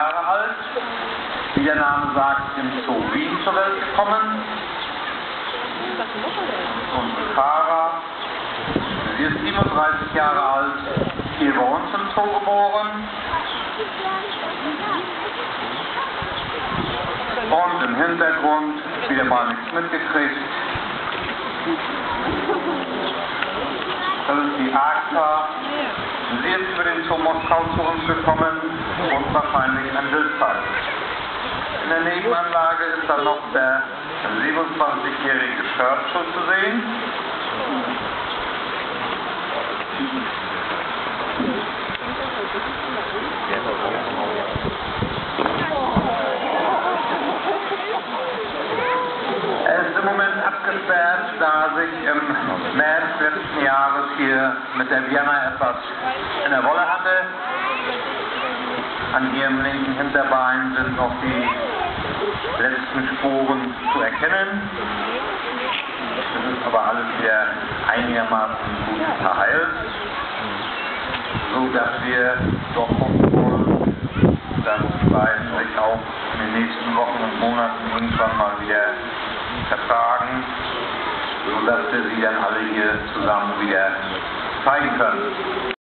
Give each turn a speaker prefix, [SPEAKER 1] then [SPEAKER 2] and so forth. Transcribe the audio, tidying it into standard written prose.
[SPEAKER 1] Jahre alt, wie der Name sagt, im Zoo Wien zur Welt gekommen. Und Farah, sie ist 37 Jahre alt, hier bei uns im Zoo geboren. Und im Hintergrund wieder mal nichts mitgekriegt. Das ist die Akta. Sie ist über den Zoo Moskau zu uns gekommen und wahrscheinlich ein Wildfall. In der Nebenanlage ist dann noch der 27-jährige Churchill zu sehen. Er ist im Moment abgesperrt, da sich im März letzten Jahres hier mit der Vienna etwas in der Wolle hatte. An ihrem linken Hinterbein sind noch die letzten Spuren zu erkennen. Das ist aber alles wieder einigermaßen gut verheilt, so dass wir doch hoffen wollen, dass die beiden sich auch in den nächsten Wochen und Monaten irgendwann mal wieder vertragen, sodass wir sie dann alle hier zusammen wieder zeigen können.